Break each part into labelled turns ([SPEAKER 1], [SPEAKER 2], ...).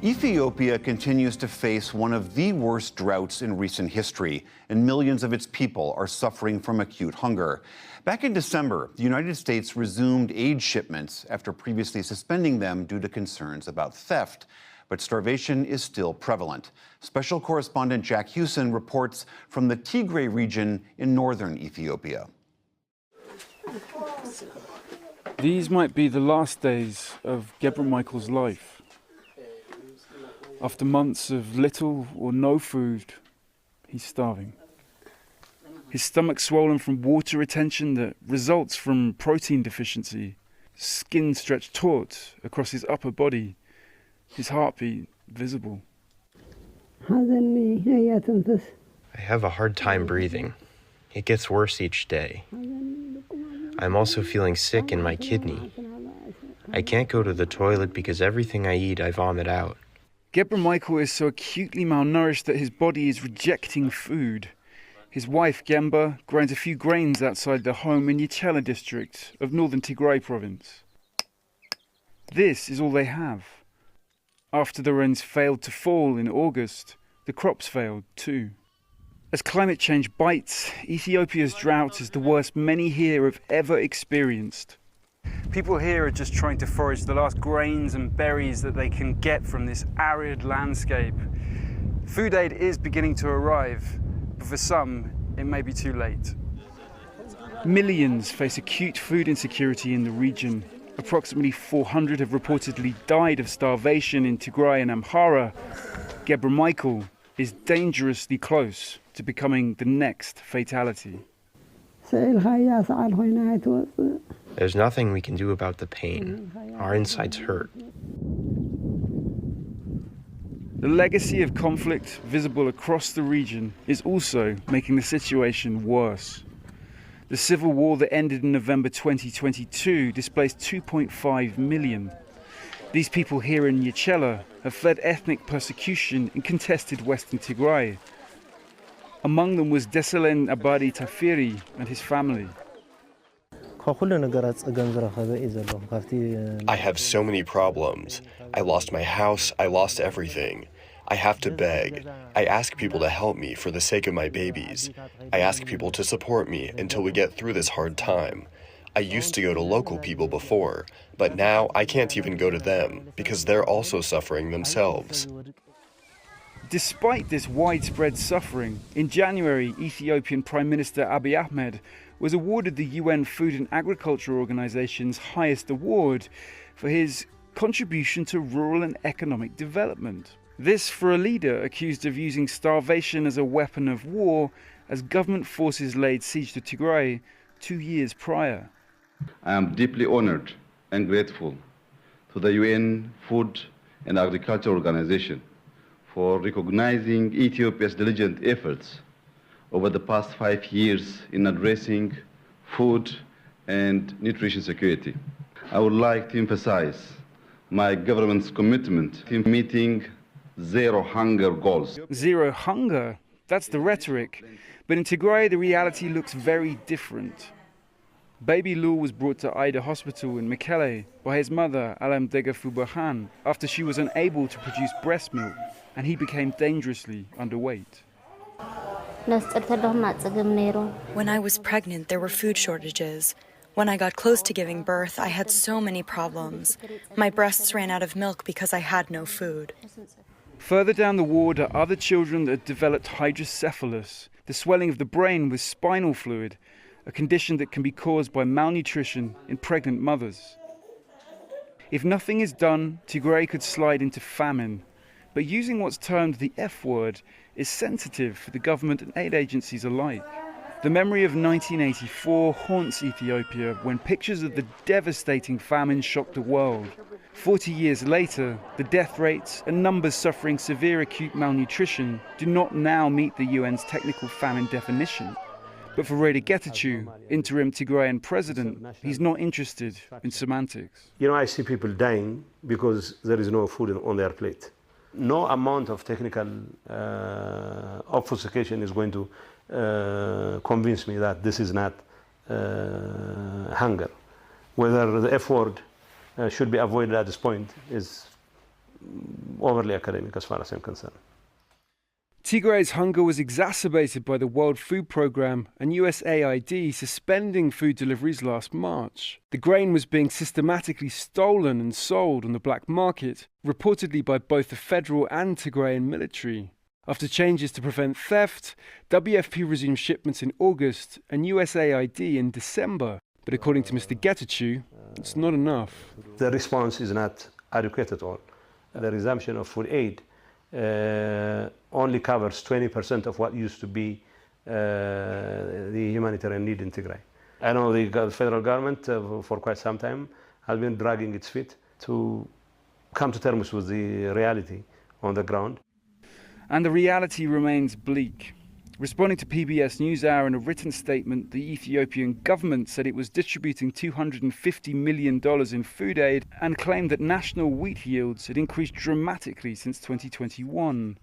[SPEAKER 1] Ethiopia continues to face one of the worst droughts in recent history, and millions of its people are suffering from acute hunger. Back in December, the United States resumed aid shipments after previously suspending them due to concerns about theft. But starvation is still prevalent. Special correspondent Jack Hewson reports from the Tigray region in northern Ethiopia.
[SPEAKER 2] These might be the last days of Gebra Michael's life. After months of little or no food, he's starving. His stomach swollen from water retention that results from protein deficiency, skin stretched taut across his upper body, his heartbeat visible.
[SPEAKER 3] I have a hard time breathing. It gets worse each day. I'm also feeling sick in my kidney. I can't go to the toilet because everything I eat I vomit out.
[SPEAKER 2] Gebra Michael is so acutely malnourished that his body is rejecting food. His wife, Gemba, grinds a few grains outside their home in Yechela district of northern Tigray province. This is all they have. After the rains failed to fall in August, the crops failed too. As climate change bites, Ethiopia's drought is the worst many here have ever experienced. People here are just trying to forage the last grains and berries that they can get from this arid landscape. Food aid is beginning to arrive, but for some, it may be too late. Millions face acute food insecurity in the region. Approximately 400 have reportedly died of starvation in Tigray and Amhara. Gebra Michael is dangerously close to becoming the next fatality.
[SPEAKER 3] There's nothing we can do about the pain. Our insides hurt.
[SPEAKER 2] The legacy of conflict visible across the region is also making the situation worse. The civil war that ended in November 2022 displaced 2.5 million. These people here in Yechela have fled ethnic persecution in contested western Tigray. Among them was Deselen Abadi Tafiri and his family.
[SPEAKER 4] I have so many problems. I lost my house, I lost everything. I have to beg. I ask people to help me for the sake of my babies. I ask people to support me until we get through this hard time. I used to go to local people before, but now I can't even go to them because they're also suffering themselves.
[SPEAKER 2] Despite this widespread suffering, in January, Ethiopian Prime Minister Abiy Ahmed was awarded the UN Food and Agriculture Organization's highest award for his contribution to rural and economic development. This for a leader accused of using starvation as a weapon of war as government forces laid siege to Tigray 2 years prior.
[SPEAKER 5] I am deeply honored and grateful to the UN Food and Agriculture Organization for recognizing Ethiopia's diligent efforts over the past 5 years in addressing food and nutrition security. I would like to emphasize my government's commitment to meeting zero hunger goals.
[SPEAKER 2] Zero hunger? That's the rhetoric. But in Tigray, the reality looks very different. Baby Lou was brought to Ida Hospital in Mekelle by his mother, Alam Degafu Burhan, after she was unable to produce breast milk, and he became dangerously underweight.
[SPEAKER 6] When I was pregnant, there were food shortages. When I got close to giving birth, I had so many problems. My breasts ran out of milk because I had no food.
[SPEAKER 2] Further down the ward are other children that developed hydrocephalus, the swelling of the brain with spinal fluid, a condition that can be caused by malnutrition in pregnant mothers. If nothing is done, Tigray could slide into famine. But using what's termed the F word is sensitive for the government and aid agencies alike. The memory of 1984 haunts Ethiopia when pictures of the devastating famine shocked the world. 40 years later, the death rates and numbers suffering severe acute malnutrition do not now meet the UN's technical famine definition. But for Reda Getachew, interim Tigrayan president, he's not interested in semantics.
[SPEAKER 7] You know, I see people dying because there is no food on their plate. No amount of technical obfuscation is going to convince me that this is not hunger. Whether the F word should be avoided at this point is overly academic as far as I'm concerned.
[SPEAKER 2] Tigray's hunger was exacerbated by the World Food Programme and USAID suspending food deliveries last March. The grain was being systematically stolen and sold on the black market, reportedly by both the federal and Tigrayan military. After changes to prevent theft, WFP resumed shipments in August and USAID in December. But according to Mr. Getachew, it's not enough.
[SPEAKER 7] The response is not adequate at all. The resumption of food aid only covers 20% of what used to be the humanitarian need in Tigray. I know the federal government for quite some time has been dragging its feet to come to terms with the reality on the ground.
[SPEAKER 2] And the reality remains bleak. Responding to PBS NewsHour in a written statement, the Ethiopian government said it was distributing $250 million in food aid and claimed that national wheat yields had increased dramatically since 2021.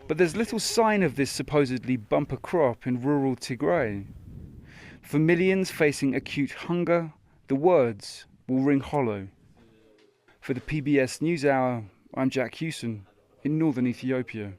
[SPEAKER 2] But there's little sign of this supposedly bumper crop in rural Tigray. For millions facing acute hunger, the words will ring hollow. For the PBS NewsHour, I'm Jack Hewson in northern Ethiopia.